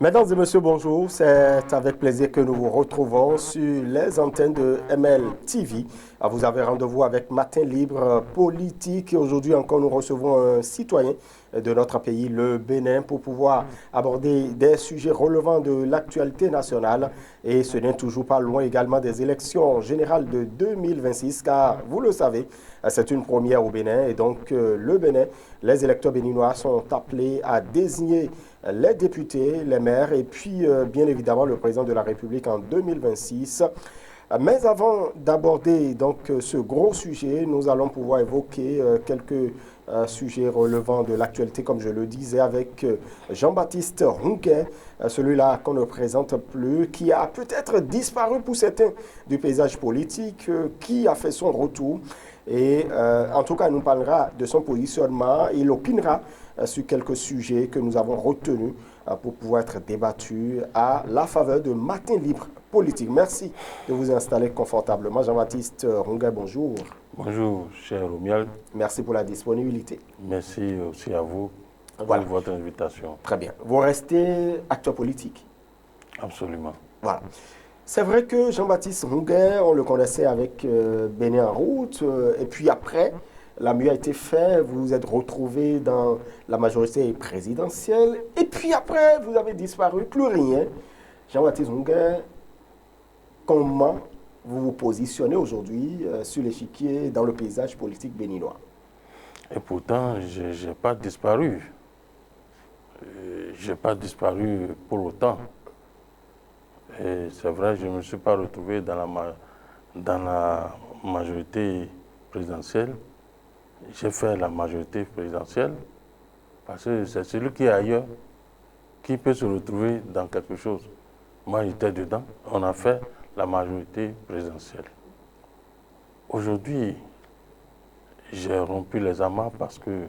Mesdames et messieurs, bonjour. C'est avec plaisir que nous vous retrouvons sur les antennes de ML TV. Vous avez rendez-vous avec Matin Libre Politique. Et aujourd'hui encore, nous recevons un citoyen de notre pays, le Bénin, pour pouvoir aborder des sujets relevant de l'actualité nationale. Et ce n'est toujours pas loin également des élections générales de 2026, car vous le savez, c'est une première au Bénin. Et donc, le Bénin, les électeurs béninois sont appelés à désigner les députés, les maires et puis bien évidemment le président de la République en 2026. Mais avant d'aborder donc ce gros sujet, nous allons pouvoir évoquer quelques sujets relevant de l'actualité, comme je le disais, avec Jean-Baptiste Ronquet, celui-là qu'on ne présente plus, qui a peut-être disparu pour certains du paysage politique, qui a fait son retour. Et en tout cas, il nous parlera de son positionnement. Il opinera sur quelques sujets que nous avons retenus pour pouvoir être débattus à la faveur de Matin Libre Politique. Merci de vous installer confortablement. Jean-Baptiste Ronquet, bonjour. Bonjour, cher Romuald. Merci pour la disponibilité. Merci aussi à vous pour votre invitation. Très bien. Vous restez acteur politique? Absolument. Voilà. C'est vrai que Jean-Baptiste Ronquet, on le connaissait avec Bénin en route, et puis après, la mieux a été fait, vous vous êtes retrouvé dans la majorité présidentielle, et puis après, vous avez disparu, plus rien. Jean-Baptiste Ronquet, comment vous vous positionnez aujourd'hui sur l'échiquier dans le paysage politique béninois? Et pourtant, je n'ai pas disparu. Je n'ai pas disparu pour autant. Et c'est vrai, je ne me suis pas retrouvé dans la majorité présidentielle. J'ai fait la majorité présidentielle parce que c'est celui qui est ailleurs qui peut se retrouver dans quelque chose. Moi, j'étais dedans. On a fait la majorité présidentielle. Aujourd'hui, j'ai rompu les amarres parce que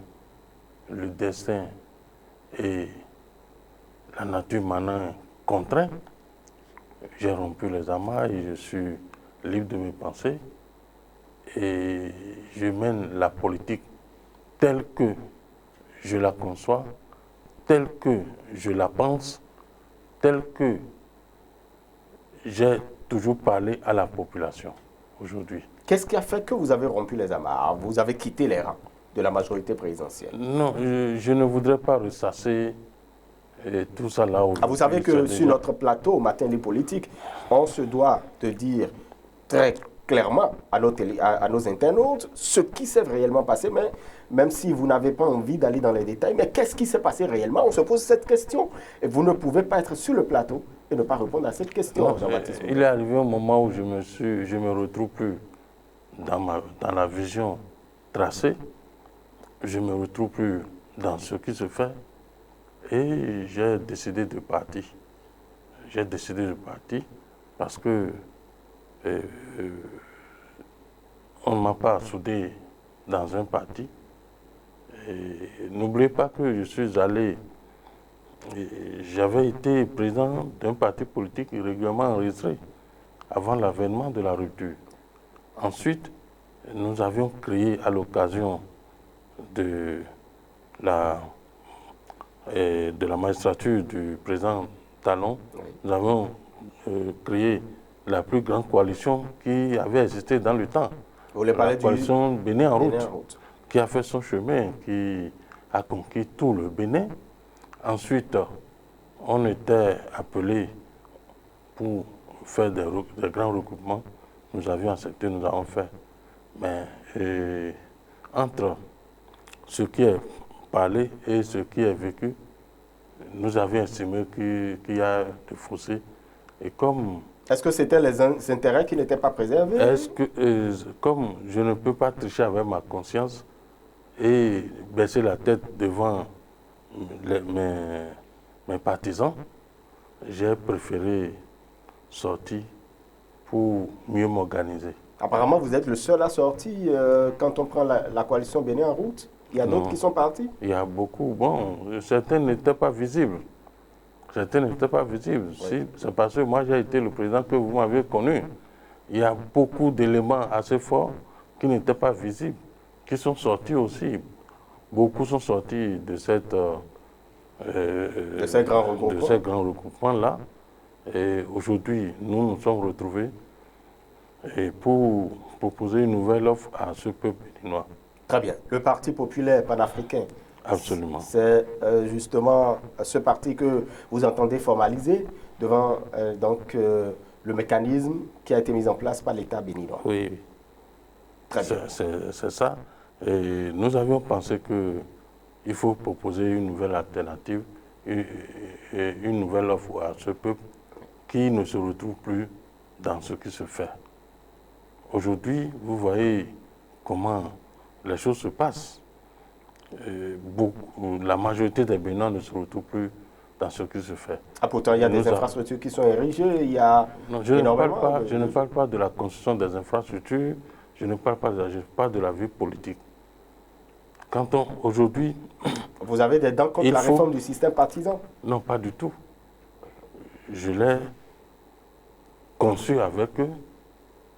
le destin et la nature m'en ont contraint. J'ai rompu les amarres et je suis libre de mes pensées. Et je mène la politique telle que je la conçois, telle que je la pense, telle que j'ai toujours parlé à la population aujourd'hui. Qu'est-ce qui a fait que vous avez rompu les amarres? Vous avez quitté les rangs de la majorité présidentielle? Non, je ne voudrais pas ressasser tout ça là. Vous savez que sur notre plateau, Matin des politiques, on se doit de dire très clairement à nos internautes ce qui s'est réellement passé, mais même si vous n'avez pas envie d'aller dans les détails, mais qu'est-ce qui s'est passé réellement? On se pose cette question et vous ne pouvez pas être sur le plateau et ne pas répondre à cette question, Jean-Baptiste. Il est arrivé un moment où je me retrouve plus dans la vision tracée, je ne me retrouve plus dans ce qui se fait et j'ai décidé de partir. J'ai décidé de partir parce que on ne m'a pas soudé dans un parti. N'oubliez pas que je suis allé, j'avais été président d'un parti politique régulièrement enregistré avant l'avènement de la rupture. Ensuite, nous avions créé à l'occasion de la magistrature du président Talon, nous avons créé la plus grande coalition qui avait existé dans le temps. Vous voulez parler la coalition Bénin en route, qui a fait son chemin, qui a conquis tout le Bénin. Ensuite, on était appelé pour faire des grands regroupements. Nous avions accepté, nous avons fait. Mais entre ce qui est parlé et ce qui est vécu, nous avions estimé qu'il y a des fossés. Et comme... Est-ce que c'était les intérêts qui n'étaient pas préservés? Est-ce que, comme je ne peux pas tricher avec ma conscience et baisser la tête devant mes partisans, j'ai préféré sortir pour mieux m'organiser. Apparemment, vous êtes le seul à sortir quand on prend la coalition Bénin en route. Il y a d'autres qui sont partis? Il y a beaucoup. Bon, certains n'étaient pas visibles. Certains n'étaient pas visibles. Oui. C'est parce que moi, j'ai été le président que vous m'avez connu. Il y a beaucoup d'éléments assez forts qui n'étaient pas visibles, qui sont sortis aussi. Beaucoup sont sortis de cette de ces grands regroupements-là. Et aujourd'hui, nous nous sommes retrouvés pour proposer une nouvelle offre à ce peuple béninois. Très bien. Le Parti populaire panafricain. Absolument. C'est justement ce parti que vous entendez formaliser devant le mécanisme qui a été mis en place par l'État béninois. Oui. Très bien. C'est ça. Et nous avions pensé qu'il faut proposer une nouvelle alternative, une nouvelle offre à ce peuple qui ne se retrouve plus dans ce qui se fait. Aujourd'hui, vous voyez comment les choses se passent. La majorité des Béninois ne se retrouvent plus dans ce qui se fait. Ah, pourtant, il y a des infrastructures qui sont érigées, il y a je ne parle pas de la construction des infrastructures, je ne parle pas de la vie politique. Aujourd'hui... Vous avez des dents contre la réforme du système partisan? Non, pas du tout. Je l'ai conçu avec eux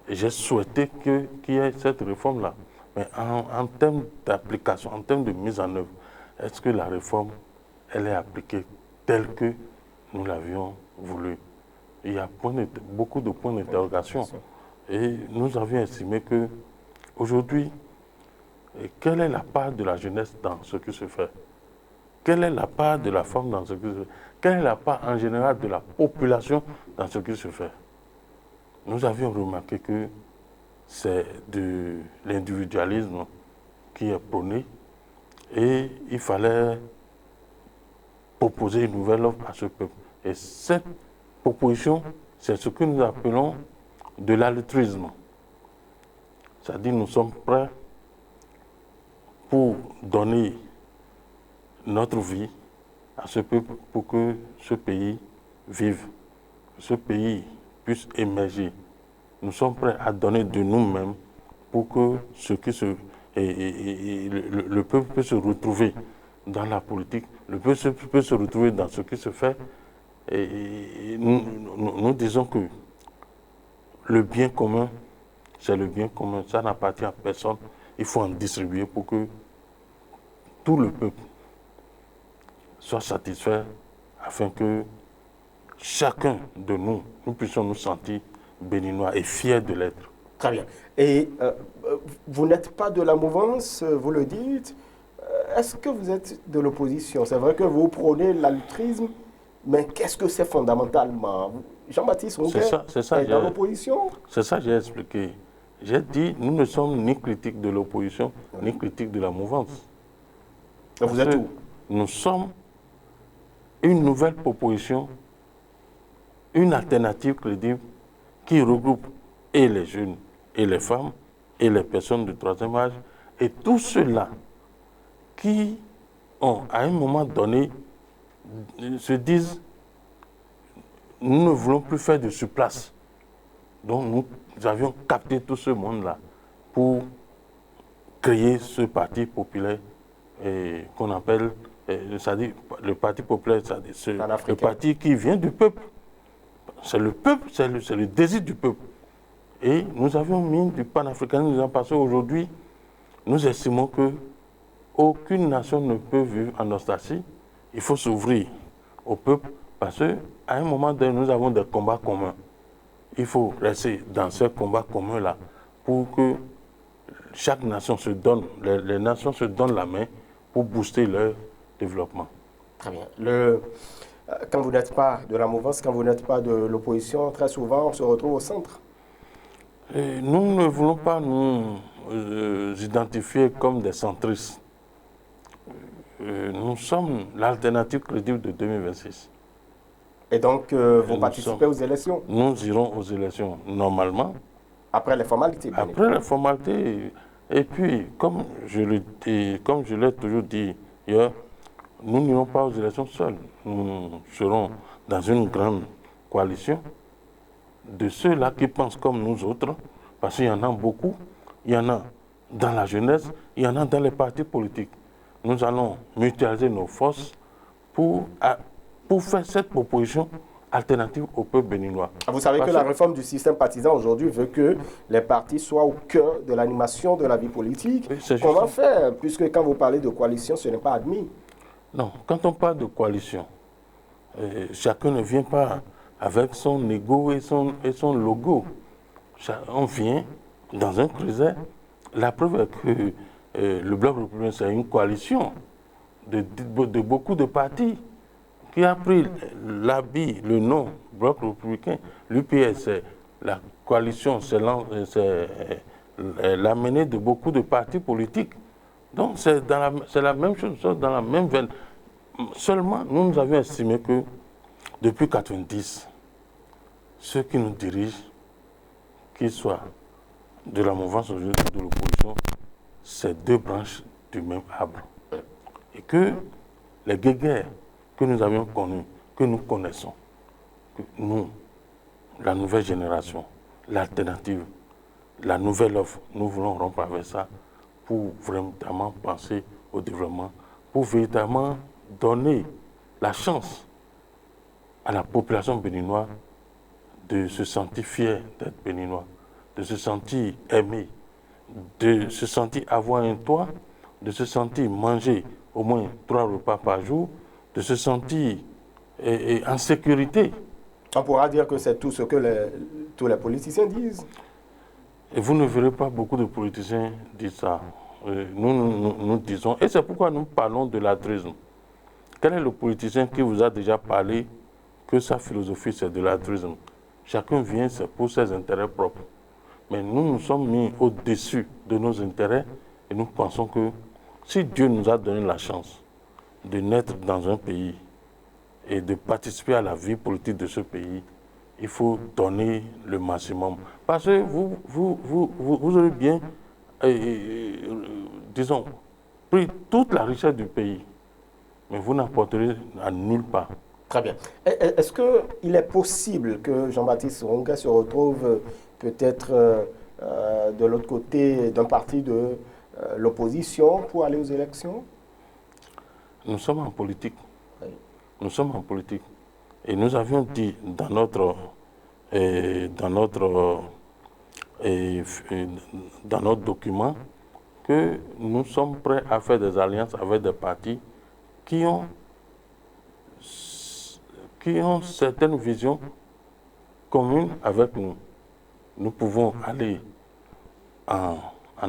et j'ai souhaité qu'il y ait cette réforme-là. Mais en termes d'application, en termes de mise en œuvre, est-ce que la réforme, elle est appliquée telle que nous l'avions voulu? Il y a beaucoup de points d'interrogation. Et nous avions estimé que aujourd'hui, quelle est la part de la jeunesse dans ce qui se fait? Quelle est la part de la femme dans ce qui se fait? Quelle est la part en général de la population dans ce qui se fait? Nous avions remarqué que c'est de l'individualisme qui est prôné et il fallait proposer une nouvelle offre à ce peuple. Et cette proposition, c'est ce que nous appelons de l'altruisme. C'est-à-dire nous sommes prêts pour donner notre vie à ce peuple pour que ce pays vive, que ce pays puisse émerger. Nous sommes prêts à donner de nous-mêmes pour que le peuple puisse se retrouver dans la politique, le peuple peut se retrouver dans ce qui se fait. Et nous disons que le bien commun, c'est le bien commun, ça n'appartient à personne. Il faut en distribuer pour que tout le peuple soit satisfait afin que chacun de nous puissions nous sentir béninois et fiers de l'être. Très bien. Et vous n'êtes pas de la mouvance, vous le dites. Est-ce que vous êtes de l'opposition? C'est vrai que vous prônez l'altruisme, mais qu'est-ce que c'est fondamentalement? Jean-Baptiste Rouquet est dans l'opposition? C'est ça que j'ai expliqué. J'ai dit, nous ne sommes ni critiques de l'opposition, ni critiques de la mouvance. Vous êtes où? Nous sommes une nouvelle proposition, une alternative crédible qui regroupe et les jeunes, et les femmes, et les personnes du troisième âge, et tous ceux-là qui ont, à un moment donné, se disent, nous ne voulons plus faire de surplace. Donc nous avions capté tout ce monde-là pour créer ce parti populaire qu'on appelle, c'est-à-dire le parti populaire, c'est-à-dire le parti qui vient du peuple. C'est le peuple, c'est le désir du peuple. Et nous avions mis du panafricanisme parce qu'aujourd'hui, nous estimons que aucune nation ne peut vivre en autarcie. Il faut s'ouvrir au peuple parce qu'à un moment donné, nous avons des combats communs. Il faut rester dans ces combats communs-là pour que chaque nation se donne, les nations se donnent la main pour booster leur développement. Très bien. Quand vous n'êtes pas de la mouvance, quand vous n'êtes pas de l'opposition, très souvent on se retrouve au centre. Et nous ne voulons pas nous identifier comme des centristes. Nous sommes l'alternative crédible de 2026. Et donc, vous participez aux élections? Nous irons aux élections normalement. Après les formalités? Après les formalités. Et puis, comme je l'ai toujours dit hier, nous n'irons pas aux élections seuls. Nous serons dans une grande coalition de ceux-là qui pensent comme nous autres, parce qu'il y en a beaucoup. Il y en a dans la jeunesse, il y en a dans les partis politiques. Nous allons mutualiser nos forces pour faire cette proposition alternative au peuple béninois. Vous savez que la réforme du système partisan aujourd'hui veut que les partis soient au cœur de l'animation de la vie politique. Comment faire? Puisque quand vous parlez de coalition, ce n'est pas admis. Non, quand on parle de coalition, chacun ne vient pas avec son ego et son logo. On vient dans un creuset. La preuve est que le Bloc républicain, c'est une coalition de beaucoup de partis qui a pris l'habit, le nom Bloc républicain. L'UPS, c'est la coalition, c'est l'amener de beaucoup de partis politiques. Donc c'est la même chose, dans la même veine. Seulement, nous avions estimé que depuis 1990, ceux qui nous dirigent, qu'ils soient de la mouvance ou de l'opposition, c'est deux branches du même arbre. Et que les guéguerres que nous avions connus, que nous connaissons, que nous, la nouvelle génération, l'alternative, la nouvelle offre, nous voulons rompre avec ça pour vraiment penser au développement, pour véritablement donner la chance à la population béninoise de se sentir fier d'être béninois, de se sentir aimé, de se sentir avoir un toit, de se sentir manger au moins 3 repas par jour, de se sentir en sécurité. On pourra dire que c'est tout ce que tous les politiciens disent. Et vous ne verrez pas beaucoup de politiciens dire ça. Nous disons, et c'est pourquoi nous parlons de l'altruisme. Quel est le politicien qui vous a déjà parlé que sa philosophie c'est de l'altruisme? Chacun vient pour ses intérêts propres. Mais nous nous sommes mis au-dessus de nos intérêts et nous pensons que si Dieu nous a donné la chance de naître dans un pays et de participer à la vie politique de ce pays, il faut donner le maximum. Parce que vous aurez bien, disons, pris toute la richesse du pays, mais vous n'apporterez à nulle part. Très bien. Est-ce qu'il est possible que Jean-Baptiste Ronga se retrouve peut-être de l'autre côté d'un parti de l'opposition pour aller aux élections? Nous sommes en politique. Oui. Nous sommes en politique. Et nous avions dit dans notre document que nous sommes prêts à faire des alliances avec des partis qui ont certaines visions communes avec nous. Nous pouvons aller en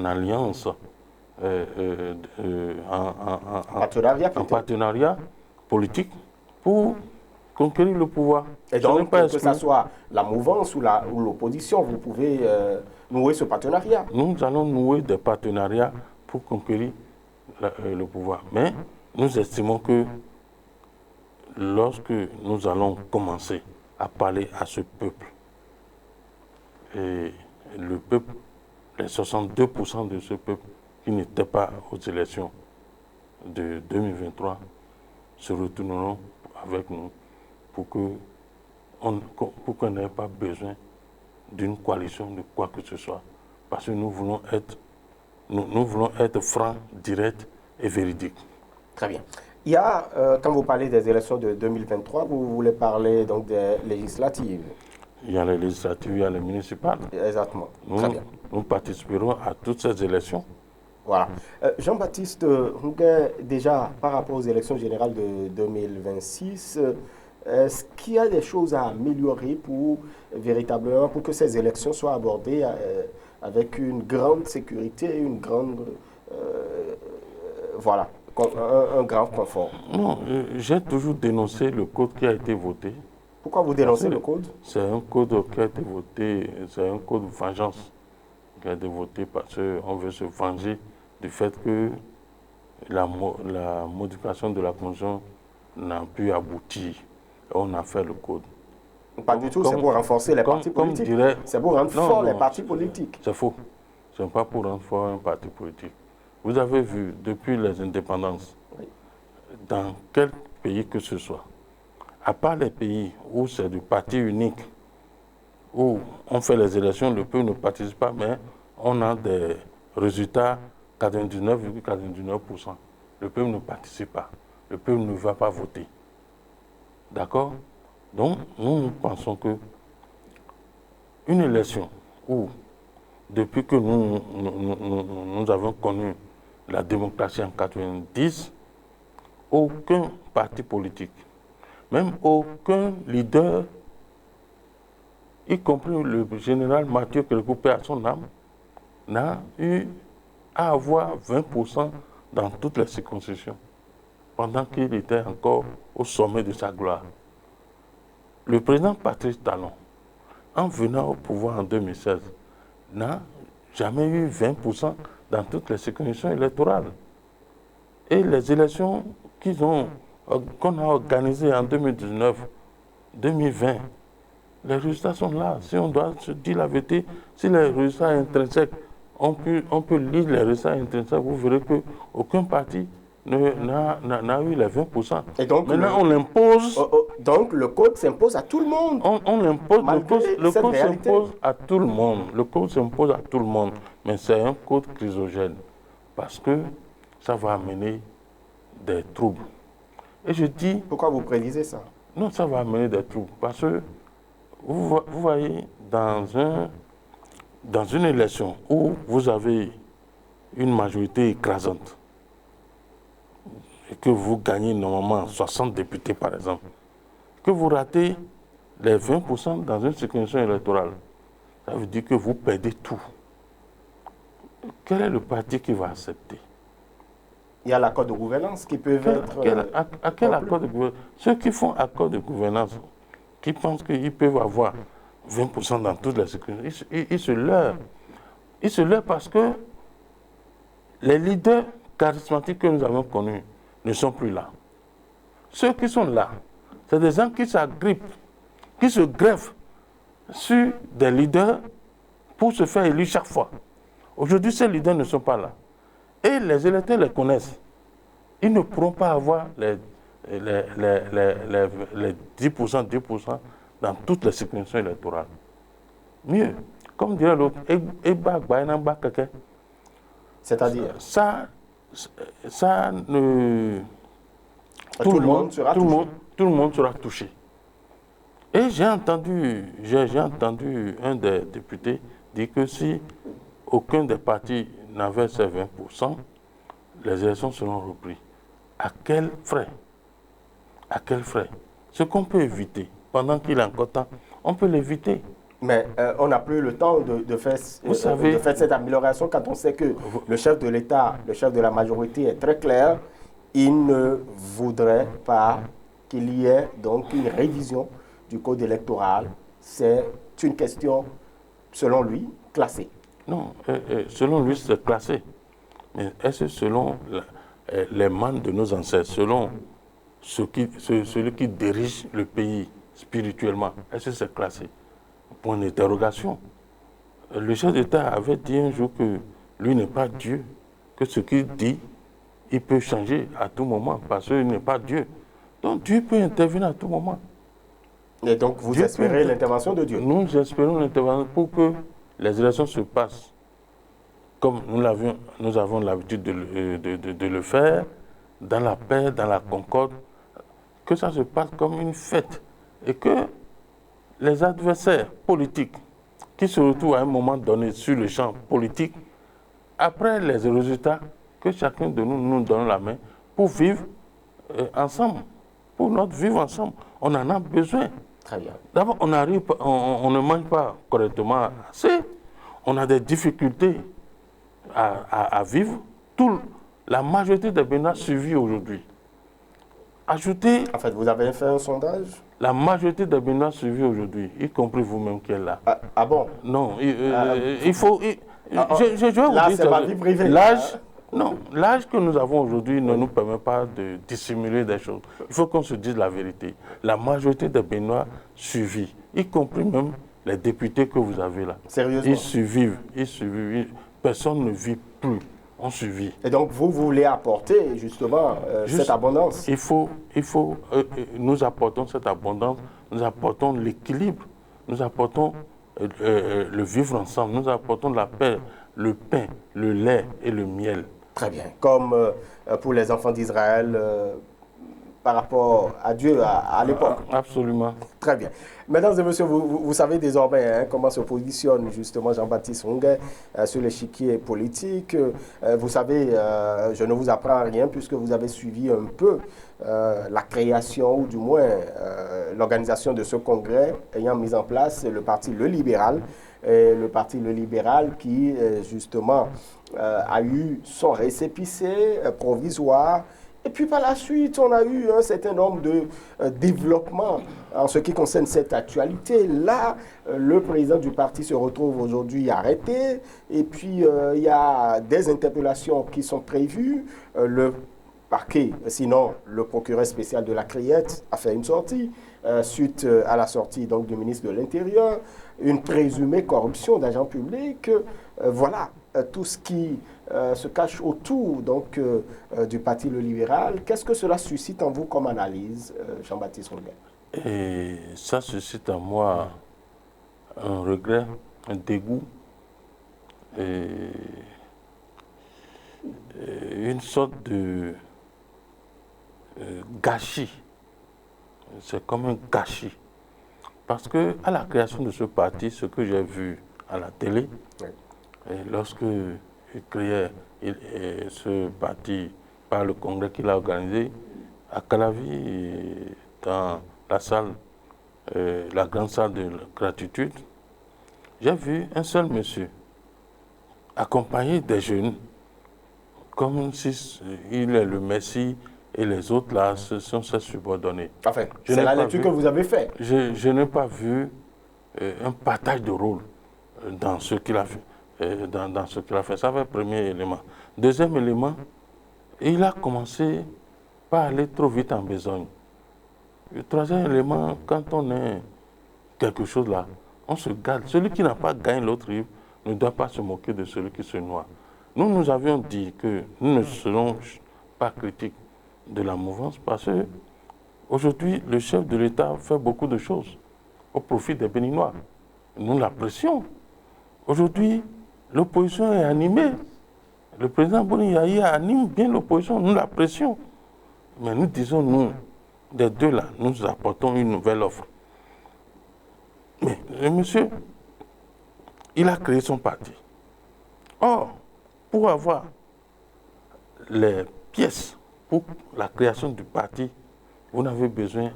alliance, en partenariat politique pour conquérir le pouvoir. Et donc, que ce soit la mouvance ou l'opposition, vous pouvez nouer ce partenariat. Nous allons nouer des partenariats pour conquérir le pouvoir. Mais nous estimons que lorsque nous allons commencer à parler à ce peuple, et le peuple, les 62% de ce peuple qui n'étaient pas aux élections de 2023 se retourneront avec nous pour qu'on n'ait pas besoin d'une coalition de quoi que ce soit. Parce que nous voulons être francs, directs et véridiques. Très bien. Il y a, quand vous parlez des élections de 2023, vous voulez parler donc des législatives. Il y a les législatives, il y a les municipales. Exactement. Très bien. Nous participerons à toutes ces élections. Voilà. Jean-Baptiste Ronga, déjà par rapport aux élections générales de 2026, est-ce qu'il y a des choses à améliorer pour véritablement pour que ces élections soient abordées avec une grande sécurité, une grande voilà, un grand confort? Non, j'ai toujours dénoncé le code qui a été voté. Pourquoi vous dénoncez le code? C'est un code qui a été voté, c'est un code de vengeance qui a été voté parce qu'on veut se venger du fait que la modification de la Constitution n'a pu aboutir. On a fait le code. Pas du tout, c'est pour renforcer les partis politiques. C'est pour rendre fort les partis politiques. C'est faux. Ce n'est pas pour rendre fort un parti politique. Vous avez vu, depuis les indépendances, oui, dans quel pays que ce soit, à part les pays où c'est du parti unique, où on fait les élections, le peuple ne participe pas, mais on a des résultats 99,99%. Le peuple ne participe pas. Le peuple ne va pas voter. D'accord? Donc, nous pensons que une élection où, depuis que nous avons connu la démocratie en 1990, aucun parti politique, même aucun leader, y compris le général Mathieu Kérékou à son âme, n'a eu à avoir 20% dans toutes les circonscriptions, pendant qu'il était encore au sommet de sa gloire. Le président Patrice Talon, en venant au pouvoir en 2016, n'a jamais eu 20% dans toutes les circonscriptions électorales. Et les élections qu'on a organisées en 2019, 2020, les résultats sont là. Si on doit se dire la vérité, si les résultats intrinsèques, on peut lire les résultats intrinsèques, vous verrez qu'aucun parti n'a eu les 20%. Et donc, maintenant, on l'impose. Donc, le code s'impose à tout le monde. On l'impose, le code réalité. s'impose à tout le monde. Le code s'impose à tout le monde. Mais c'est un code chrysogène. Parce que ça va amener des troubles. Et je dis... Pourquoi vous prédisez ça? Non, ça va amener des troubles. Parce que, vous voyez, dans une élection où vous avez une majorité écrasante, et que vous gagnez normalement 60 députés, par exemple, que vous ratez les 20% dans une circonscription électorale, ça veut dire que vous perdez tout. Quel est le parti qui va accepter? Il y a l'accord de gouvernance qui peut être... À quel accord de gouvernance? Ceux qui font accord de gouvernance, qui pensent qu'ils peuvent avoir 20% dans toutes les circonscriptions, ils se leurrent. Ils se leurrent parce que les leaders charismatiques que nous avons connus ne sont plus là. Ceux qui sont là, c'est des gens qui s'agrippent, qui se greffent sur des leaders pour se faire élire chaque fois. Aujourd'hui, ces leaders ne sont pas là. Et les électeurs les connaissent. Ils ne pourront pas avoir les 10% dans toutes les circonscriptions électorales. Mieux, comme dirait l'autre, c'est-à-dire ça ne... Tout le monde sera touché. Et j'ai entendu un des députés dire que si aucun des partis n'avait ces 20%, les élections seront reprises. À quel frais? À quel frais? Ce qu'on peut éviter, pendant qu'il est encore temps, on peut l'éviter. Mais on n'a plus le temps de faire cette amélioration quand on sait que le chef de l'État, le chef de la majorité est très clair. Il ne voudrait pas qu'il y ait donc une révision du code électoral. C'est une question, selon lui, classée. Non, selon lui, c'est classé. Mais est-ce selon les mannes de nos ancêtres, selon celui qui dirige le pays spirituellement, est-ce que c'est classé? Point d'interrogation. Le chef d'État avait dit un jour que lui n'est pas Dieu, que ce qu'il dit, il peut changer à tout moment, parce qu'il n'est pas Dieu. Donc Dieu peut intervenir à tout moment. Et donc vous espérez l'intervention de Dieu? Nous espérons l'intervention pour que les élections se passent comme nous avons l'habitude de le faire, dans la paix, dans la concorde, que ça se passe comme une fête et que les adversaires politiques qui se retrouvent à un moment donné sur le champ politique, après les résultats, que chacun de nous donne la main pour vivre ensemble, pour notre vivre ensemble. On en a besoin. Très bien. D'abord, on ne mange pas correctement assez. On a des difficultés à vivre. La majorité des Béninois suivis aujourd'hui. Ajoutez... En fait, vous avez fait un sondage? La majorité des Béninois suivis aujourd'hui, y compris vous-même qui êtes là. Ah bon? Non, il faut... je vais vous là, dire... c'est ma vie privée. L'âge que nous avons aujourd'hui ne nous permet pas de dissimuler des choses. Il faut qu'on se dise la vérité. La majorité des Béninois suivis, y compris même les députés que vous avez là. Sérieusement? Ils survivent. Personne ne vit plus. On survit. Et donc, vous voulez apporter justement cette abondance? Nous apportons cette abondance, nous apportons l'équilibre, nous apportons le vivre ensemble, nous apportons la paix, le pain, le lait et le miel. Très bien. Comme pour les enfants d'Israël, par rapport à Dieu à l'époque. Absolument. Très bien. Mesdames et messieurs, vous savez désormais comment se positionne justement Jean-Baptiste Ronguet sur l'échiquier politique. Vous savez, je ne vous apprends rien puisque vous avez suivi un peu la création ou du moins l'organisation de ce congrès ayant mis en place le parti Le Libéral. Le parti Le Libéral qui justement a eu son récépissé provisoire. Et puis par la suite, on a eu un certain nombre de développements en ce qui concerne cette actualité. Là, le président du parti se retrouve aujourd'hui arrêté. Et puis, il y a des interpellations qui sont prévues. Le parquet, sinon le procureur spécial de la Criette a fait une sortie suite à la sortie donc, du ministre de l'Intérieur. Une présumée corruption d'agents publics. Voilà tout ce qui se cache autour donc, du Parti Le Libéral. Qu'est-ce que cela suscite en vous comme analyse, Jean-Baptiste Ronguet? Et ça suscite en moi un regret, un dégoût, et une sorte de gâchis. C'est comme un gâchis. Parce que à la création de ce parti, ce que j'ai vu à la télé, oui. Et lorsque il créait ce parti par le congrès qu'il a organisé à Calavi, dans la salle, la grande salle de gratitude, j'ai vu un seul monsieur accompagné des jeunes, comme si il est le Messie et les autres là se sont ses subordonnés. Enfin, c'est la lecture que vous avez faite. Je n'ai pas vu un partage de rôle dans ce qu'il a fait. Dans ce qu'il a fait. Ça c'est le premier élément. Deuxième élément, il a commencé par aller trop vite en besogne. Le troisième élément, quand on est quelque chose là, on se garde. Celui qui n'a pas gagné l'autre livre ne doit pas se moquer de celui qui se noie. Nous avions dit que nous ne serons pas critiques de la mouvance parce que aujourd'hui, le chef de l'État fait beaucoup de choses au profit des Béninois. Nous l'apprécions. Aujourd'hui, l'opposition est animée. Le président Boni Yahi anime bien l'opposition, nous l'apprécions. Mais nous disons, nous, des deux là, nous apportons une nouvelle offre. Mais le monsieur, il a créé son parti. Or, pour avoir les pièces pour la création du parti, vous n'avez besoin,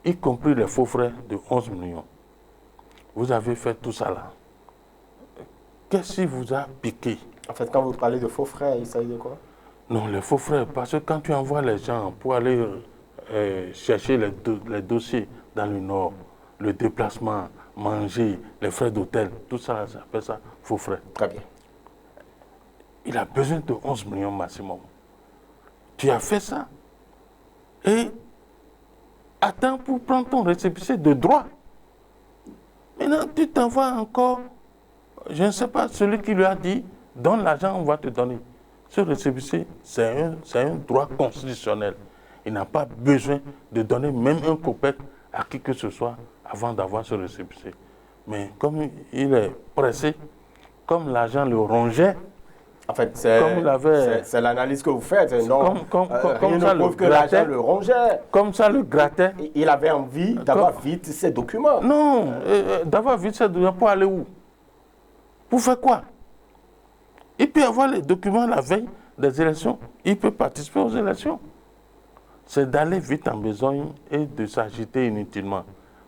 y compris les faux frais de 11 millions. Vous avez fait tout ça là. Qu'est-ce qui vous a piqué? En fait, quand vous parlez de faux frais, il s'agit de quoi? Non, les faux frais, parce que quand tu envoies les gens pour aller chercher les dossiers dans le Nord, le déplacement, manger, les frais d'hôtel, tout ça, ça fait ça, faux frais. Très bien. Il a besoin de 11 millions maximum. Tu as fait ça et attends pour prendre ton récépissé de droit. Maintenant, tu t'envoies encore, je ne sais pas, celui qui lui a dit, donne l'argent, on va te donner. Ce récépissé, c'est un droit constitutionnel. Il n'a pas besoin de donner même un copec à qui que ce soit avant d'avoir ce récépissé. Mais comme il est pressé, comme l'argent le rongeait, en fait, c'est l'analyse que vous faites. Non, comme ça, que l'argent le rongeait. Comme ça, le grattait. Il avait envie d'avoir vite ces documents. Non, d'avoir vite ces documents pour aller où? Pour faire quoi? Il peut avoir les documents la veille des élections. Il peut participer aux élections. C'est d'aller vite en besogne et de s'agiter inutilement.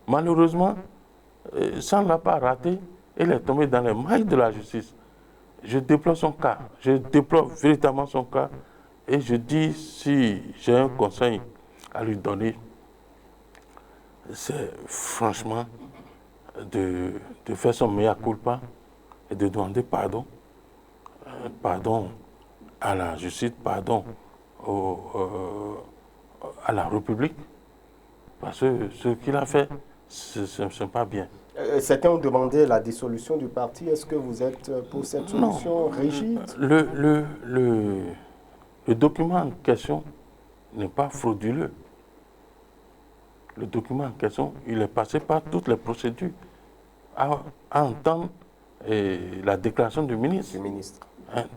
Malheureusement, ça ne l'a pas raté. Il est tombé dans les mailles de la justice. Je déplore son cas. Je déplore véritablement son cas. Et je dis, si j'ai un conseil à lui donner, c'est franchement de faire son mea culpa et de demander pardon. Pardon à la justice, pardon à la République. Parce que ce qu'il a fait, ce n'est pas bien. Certains ont demandé la dissolution du parti. Est-ce que vous êtes pour cette solution rigide? Le document en question n'est pas frauduleux. Le document en question, il est passé par toutes les procédures à entendre la déclaration du ministre.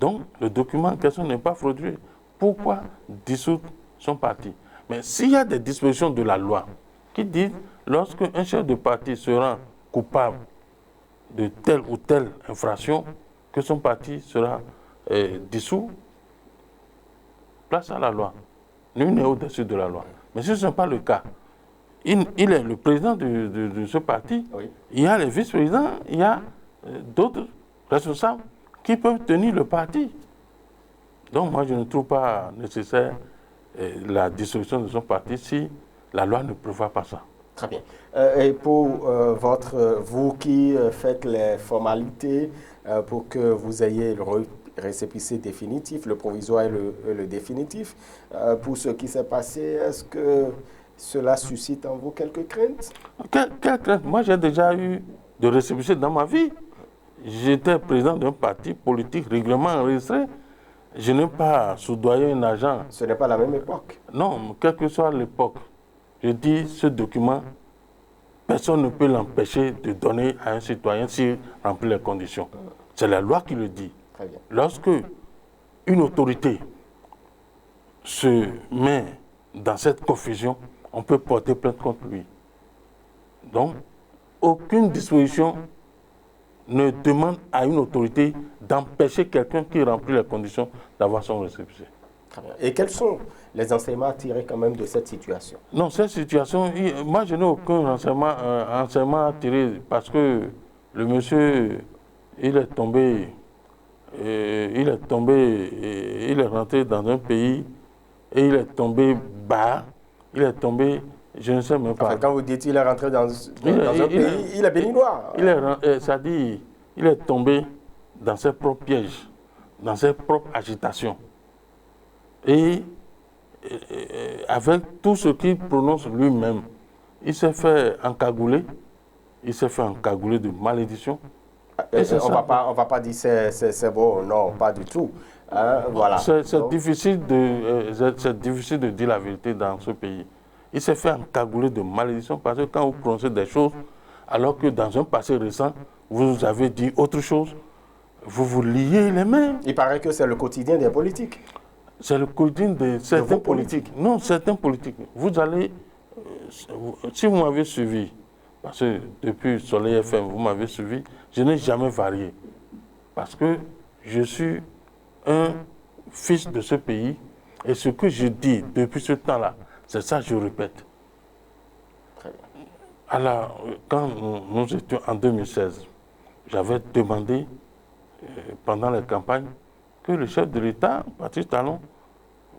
Donc, le document en question n'est pas frauduleux. Pourquoi dissoudre son parti? Mais s'il y a des dispositions de la loi qui disent, lorsque un chef de parti se rend coupable de telle ou telle infraction, que son parti sera dissous, place à la loi. Nul n'est au-dessus de la loi. Mais si ce n'est pas le cas, il est le président de ce parti, oui. Il y a les vice-présidents, il y a d'autres responsables qui peuvent tenir le parti. Donc moi, je ne trouve pas nécessaire la dissolution de son parti si la loi ne prévoit pas ça. Très bien. Et pour vous qui faites les formalités pour que vous ayez le récépissé définitif, le provisoire et le définitif, pour ce qui s'est passé, est-ce que cela suscite en vous quelques craintes? Quelle crainte? Moi, j'ai déjà eu de récépissé dans ma vie. J'étais président d'un parti politique régulièrement enregistré. Je n'ai pas soudoyé un agent. Ce n'est pas la même époque. Non, quelle que soit l'époque. Je dis, ce document, personne ne peut l'empêcher de donner à un citoyen s'il remplit les conditions. C'est la loi qui le dit. Très bien. Lorsque une autorité se met dans cette confusion, on peut porter plainte contre lui. Donc, aucune disposition ne demande à une autorité d'empêcher quelqu'un qui remplit les conditions d'avoir son récépissé. Et quels sont les enseignements à tirer quand même de cette situation? Non, cette situation, moi je n'ai aucun enseignement à tirer parce que le monsieur, il est tombé, il est rentré dans un pays et il est tombé bas, il est tombé, je ne sais même pas. Enfin, quand vous dites qu'il est rentré dans un pays, il est béninois. C'est-à-dire, il est tombé dans ses propres pièges, dans ses propres agitations. Et avec tout ce qu'il prononce lui-même, il s'est fait encagouler, de malédiction. On va pas dire c'est bon, non, pas du tout. Voilà. C'est difficile de dire la vérité dans ce pays. Il s'est fait encagouler de malédiction parce que quand vous prononcez des choses, alors que dans un passé récent, vous avez dit autre chose, vous vous liez les mains. Il paraît que c'est le quotidien des politiques. C'est le quotidien de certains politiques. Non, certains politiques. Vous allez, si vous m'avez suivi, parce que depuis Soleil FM, vous m'avez suivi, je n'ai jamais varié. Parce que je suis un fils de ce pays et ce que je dis depuis ce temps-là, c'est ça que je répète. Alors, quand nous étions en 2016, j'avais demandé, pendant la campagne, que le chef de l'État, Patrice Talon,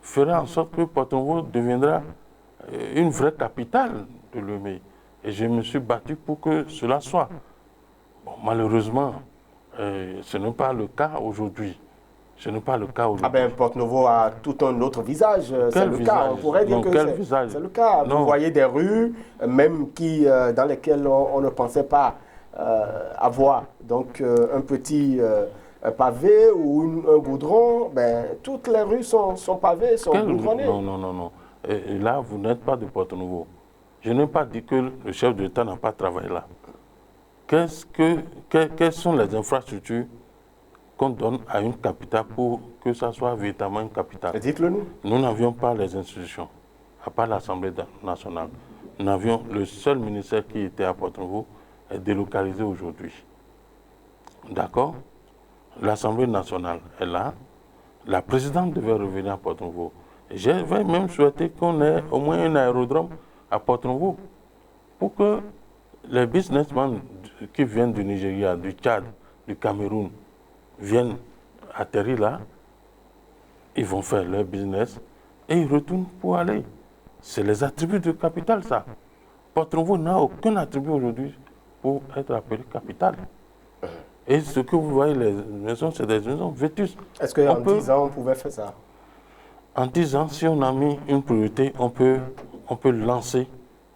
ferait en sorte que Porto-Novo deviendra une vraie capitale de Lomé. Et je me suis battu pour que cela soit. Bon, malheureusement, ce n'est pas le cas aujourd'hui. Ah ben, Porto-Novo a tout un autre visage. C'est le cas. On pourrait dire que c'est le cas. Vous voyez des rues, même dans lesquelles on ne pensait pas avoir. Donc, un petit pavé ou un goudron, ben, toutes les rues sont pavées, sont goudronnées. Non. Et là, vous n'êtes pas de Porto-Novo. Je n'ai pas dit que le chef de l'État n'a pas travaillé là. Quelles sont les infrastructures qu'on donne à une capitale pour que ça soit véritablement une capitale? Dites-le nous. Nous n'avions pas les institutions, à part l'Assemblée nationale. Nous avions le seul ministère qui était à Porto-Novo est délocalisé aujourd'hui. D'accord? L'Assemblée nationale est là. La présidente devait revenir à Porto-Novo. J'avais même souhaité qu'on ait au moins un aérodrome à Porto-Novo pour que les businessmen qui viennent du Nigeria, du Tchad, du Cameroun, viennent atterrir là, ils vont faire leur business et ils retournent pour aller. C'est les attributs de capitale, ça. Porto-Novo n'a aucun attribut aujourd'hui pour être appelé capitale. Et ce que vous voyez, les maisons, c'est des maisons vétustes. Est-ce qu'en 10 ans, on pouvait faire ça? En 10 ans, si on a mis une priorité, on peut lancer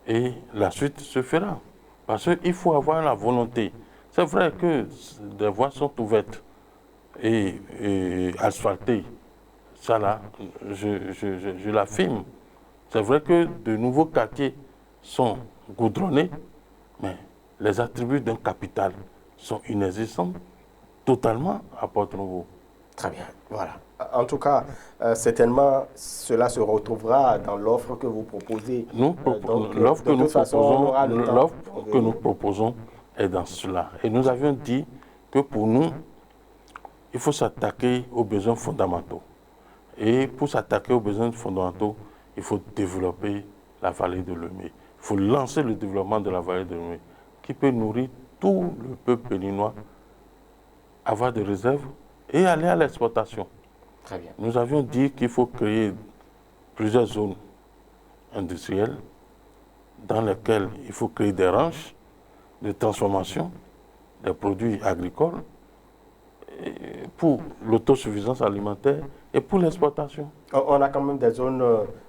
et la suite se fera. Parce qu'il faut avoir la volonté. C'est vrai que des voies sont ouvertes et asphaltées. Ça là, je l'affirme. C'est vrai que de nouveaux quartiers sont goudronnés, mais les attributs d'un capital sont inexistants totalement à Porto-Novo. Très bien, voilà. En tout cas, certainement, cela se retrouvera dans l'offre que vous proposez. L'offre De toute façon, on aura le temps. que nous proposons est dans cela. Et nous avions dit que pour nous, il faut s'attaquer aux besoins fondamentaux. Et pour s'attaquer aux besoins fondamentaux, il faut développer la vallée de Lemay. Il faut lancer le développement de la vallée de Lemay, qui peut nourrir tout le peuple béninois, avoir des réserves et aller à l'exportation. Très bien. Nous avions dit qu'il faut créer plusieurs zones industrielles dans lesquelles il faut créer des ranches de transformation des produits agricoles pour l'autosuffisance alimentaire et pour l'exportation. On a quand même des zones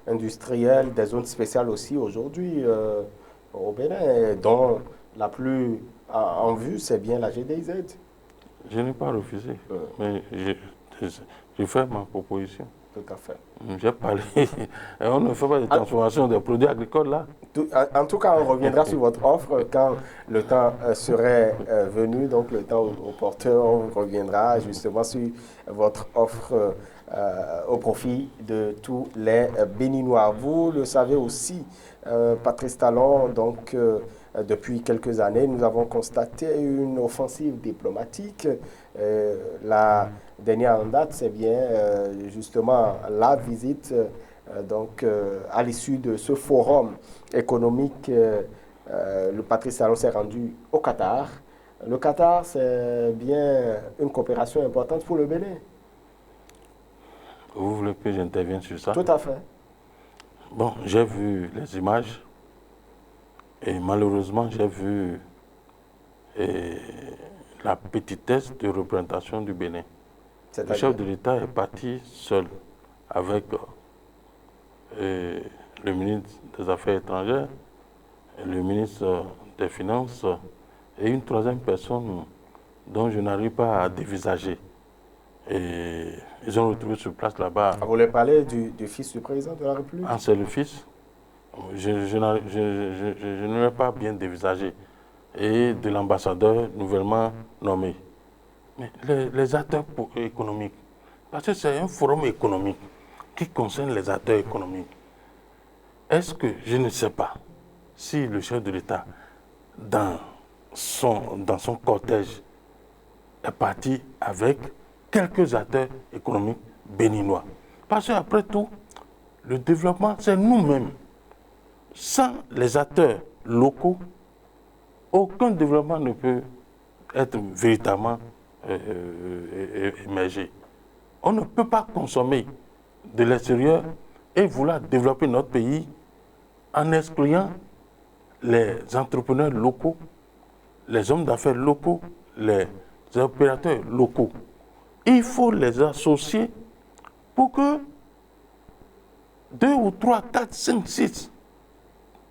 industrielles, des zones spéciales aussi aujourd'hui au Bénin, dont la plus en vue, c'est bien la GDZ. Je n'ai pas refusé, mais j'ai fait ma proposition. Tout à fait. J'ai parlé. On ne fait pas de transformation des produits agricoles là. En tout cas, on reviendra sur votre offre quand le temps serait venu, donc le temps opportun, on reviendra justement sur votre offre au profit de tous les Béninois. Vous le savez aussi, Patrice Talon, donc depuis quelques années, nous avons constaté une offensive diplomatique. La dernière en date, c'est bien justement la visite à l'issue de ce forum économique. Le Patrice Talon s'est rendu au Qatar. Le Qatar, c'est bien une coopération importante pour le Bénin. Vous voulez que j'intervienne sur ça? Tout à fait. Bon, j'ai vu les images et malheureusement, j'ai vu la petitesse de représentation du Bénin. Le chef de l'État est parti seul avec le ministre des Affaires étrangères, le ministre des Finances et une troisième personne dont je n'arrive pas à dévisager. Et ils ont retrouvé sur place là-bas. Vous voulez parler du fils du président de la République? Ah, c'est le fils. Je ne l'ai pas bien dévisagé. Et de l'ambassadeur nouvellement nommé. Mais les acteurs économiques, parce que c'est un forum économique qui concerne les acteurs économiques. Est-ce que, je ne sais pas, si le chef de l'État, dans son cortège, est parti avec quelques acteurs économiques béninois. Parce qu'après tout, le développement, c'est nous-mêmes. Sans les acteurs locaux, aucun développement ne peut être véritablement émergé. On ne peut pas consommer de l'extérieur et vouloir développer notre pays en excluant les entrepreneurs locaux, les hommes d'affaires locaux, les opérateurs locaux. Il faut les associer pour que 2 ou 3, 4, 5, 6,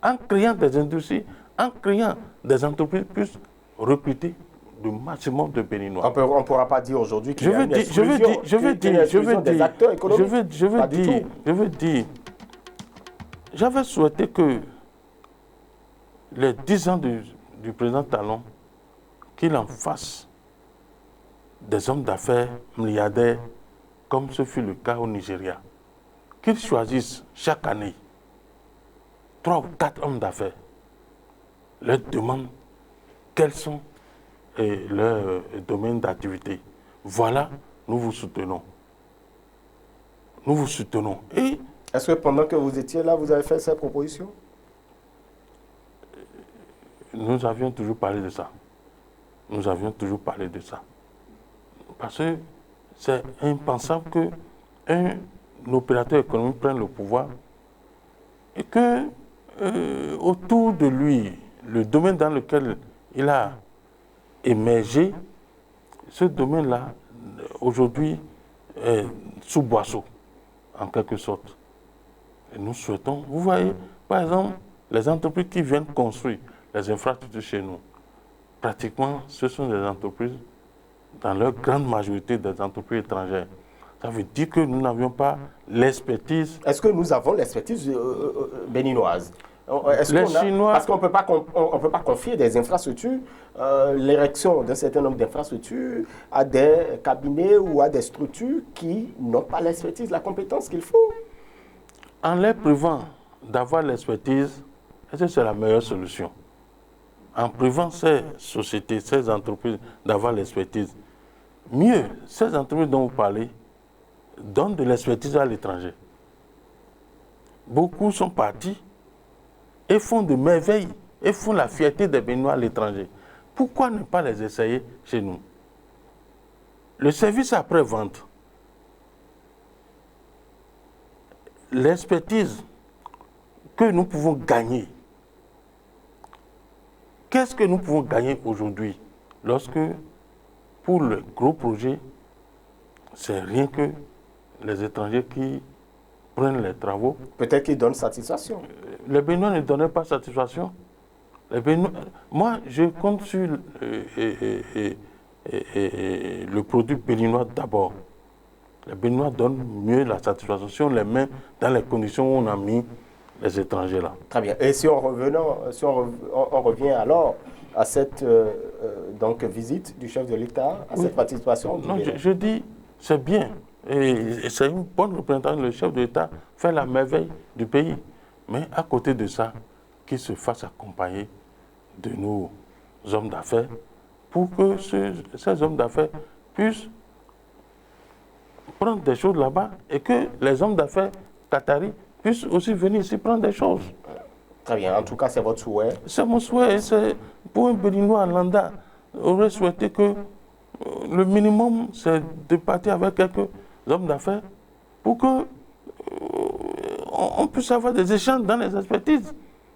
en créant des industries, en créant des entreprises, puissent recruter le maximum de Béninois. On ne pourra pas dire aujourd'hui qu'il y a une exclusion des acteurs économiques. Je veux dire, j'avais souhaité que les 10 ans du président Talon, qu'il en fasse des hommes d'affaires milliardaires, comme ce fut le cas au Nigeria. Qu'ils choisissent chaque année 3 ou 4 hommes d'affaires, leur demandent quels sont leurs domaines d'activité. Voilà, nous vous soutenons. Nous vous soutenons. Et est-ce que pendant que vous étiez là, vous avez fait ces propositions? Nous avions toujours parlé de ça. Nous avions toujours parlé de ça. Parce que c'est impensable qu'un opérateur économique prenne le pouvoir et que autour de lui, le domaine dans lequel il a émergé, ce domaine-là, aujourd'hui, est sous boisseau, en quelque sorte. Et nous souhaitons, vous voyez, par exemple, les entreprises qui viennent construire les infrastructures chez nous, pratiquement, ce sont des entreprises, dans leur grande majorité, des entreprises étrangères. Ça veut dire que nous n'avions pas l'expertise. Est-ce que nous avons l'expertise béninoise? Les Chinois... Parce qu'on ne peut pas confier des infrastructures, l'érection d'un certain nombre d'infrastructures à des cabinets ou à des structures qui n'ont pas l'expertise, la compétence qu'il faut. En les privant d'avoir l'expertise, est-ce que c'est la meilleure solution? En privant ces sociétés, ces entreprises d'avoir l'expertise, mieux, ces entreprises dont vous parlez donnent de l'expertise à l'étranger. Beaucoup sont partis et font de merveilles et font la fierté des Béninois à l'étranger. Pourquoi ne pas les essayer chez nous? Le service après-vente, l'expertise que nous pouvons gagner, qu'est-ce que nous pouvons gagner aujourd'hui lorsque, pour le gros projet, c'est rien que les étrangers qui prennent les travaux. Peut-être qu'ils donnent satisfaction. Les Béninois ne donnaient pas satisfaction. Les Béninois, moi, je compte sur le produit béninois d'abord. Les Béninois donnent mieux la satisfaction si on les met dans les conditions où on a mis les étrangers là. Très bien. Et si on revient alors à cette donc, visite du chef de l'État, à cette participation du Bénin. Je dis, c'est bien. Et c'est une bonne représentation. Le chef de l'État fait la merveille du pays. Mais à côté de ça, qu'il se fasse accompagner de nos hommes d'affaires pour que ces hommes d'affaires puissent prendre des choses là-bas et que les hommes d'affaires qataris puissent aussi venir ici prendre des choses. Très bien. En tout cas, c'est votre souhait. C'est mon souhait. Pour un Béninois en Landa, j'aurais souhaité que le minimum, c'est de partir avec quelques hommes d'affaires pour que on puisse avoir des échanges dans les expertises.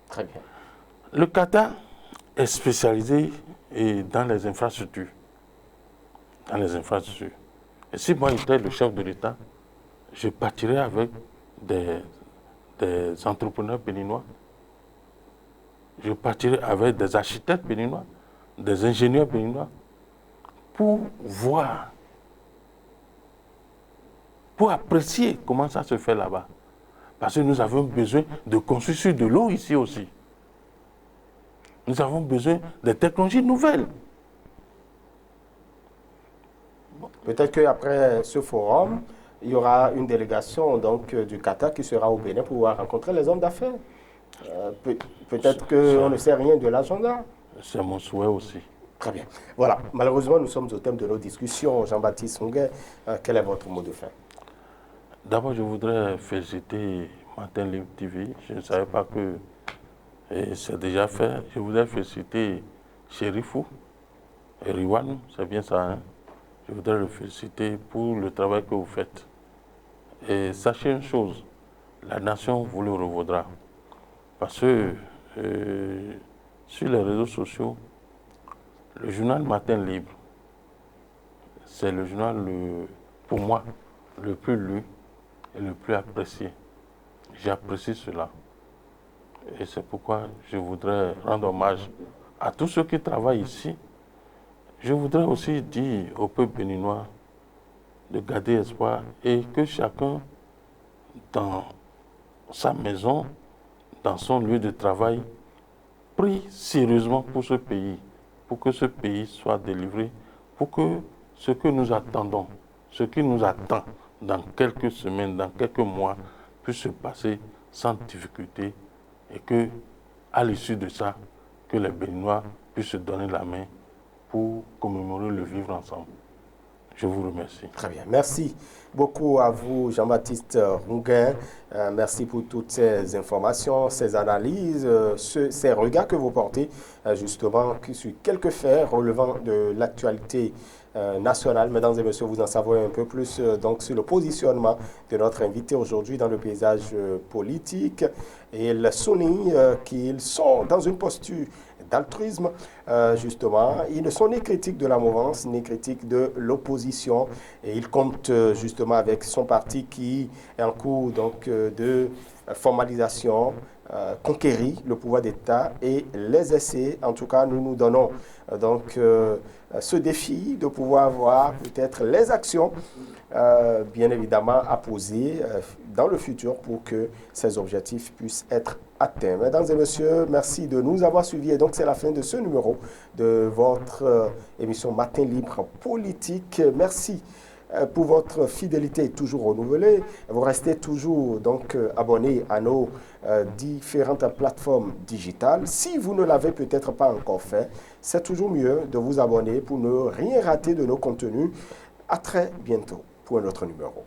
Très bien. Le Qatar est spécialisé dans les infrastructures. Et si moi j'étais le chef de l'État, je partirais avec des entrepreneurs béninois. Je partirais avec des architectes béninois, des ingénieurs béninois, pour voir, pour apprécier comment ça se fait là-bas. Parce que nous avons besoin de construire sur de l'eau ici aussi. Nous avons besoin de technologies nouvelles. Peut-être qu'après ce forum, il y aura une délégation donc, du Qatar qui sera au Bénin pour pouvoir rencontrer les hommes d'affaires. Peut-être qu'on ne sait rien de l'agenda. C'est mon souhait aussi. Très bien. Voilà. Malheureusement, nous sommes au thème de nos discussions. Jean-Baptiste Nguyen, quel est votre mot de fin? D'abord, je voudrais féliciter Matin Libre TV. Je ne savais pas que c'est déjà fait. Je voudrais féliciter Chérifou et Riwan, c'est bien ça. Hein? Je voudrais le féliciter pour le travail que vous faites. Et sachez une chose, la nation vous le revaudra. Parce que sur les réseaux sociaux, le journal Matin Libre, c'est le journal, pour moi, le plus lu et le plus apprécié. J'apprécie cela. Et c'est pourquoi je voudrais rendre hommage à tous ceux qui travaillent ici. Je voudrais aussi dire au peuple béninois de garder espoir et que chacun, dans sa maison, dans son lieu de travail, prie sérieusement pour ce pays, pour que ce pays soit délivré, pour que ce que nous attendons, ce qui nous attend dans quelques semaines, dans quelques mois, puisse se passer sans difficulté et que, à l'issue de ça, que les Béninois puissent se donner la main pour commémorer le vivre ensemble. Je vous remercie. Très bien. Merci beaucoup à vous, Jean-Baptiste Nguyen. Merci pour toutes ces informations, ces analyses, ces regards que vous portez justement sur quelques faits relevant de l'actualité nationale. Mesdames et messieurs, vous en savez un peu plus donc, sur le positionnement de notre invité aujourd'hui dans le paysage politique. Et il souligne qu'ils sont dans une posture d'altruisme, justement. Ils ne sont ni critiques de la mouvance, ni critiques de l'opposition. Et il compte justement avec son parti qui est en cours donc, de formalisation, conquérir le pouvoir d'État et les essais. En tout cas, nous nous donnons donc ce défi de pouvoir voir peut-être les actions, bien évidemment, à poser dans le futur pour que ces objectifs puissent être atteints. Mesdames et messieurs, merci de nous avoir suivis. Et donc, c'est la fin de ce numéro de votre émission Matin Libre Politique. Merci pour votre fidélité toujours renouvelée. Vous restez toujours donc abonné à nos différentes plateformes digitales. Si vous ne l'avez peut-être pas encore fait, c'est toujours mieux de vous abonner pour ne rien rater de nos contenus. À très bientôt pour un autre numéro.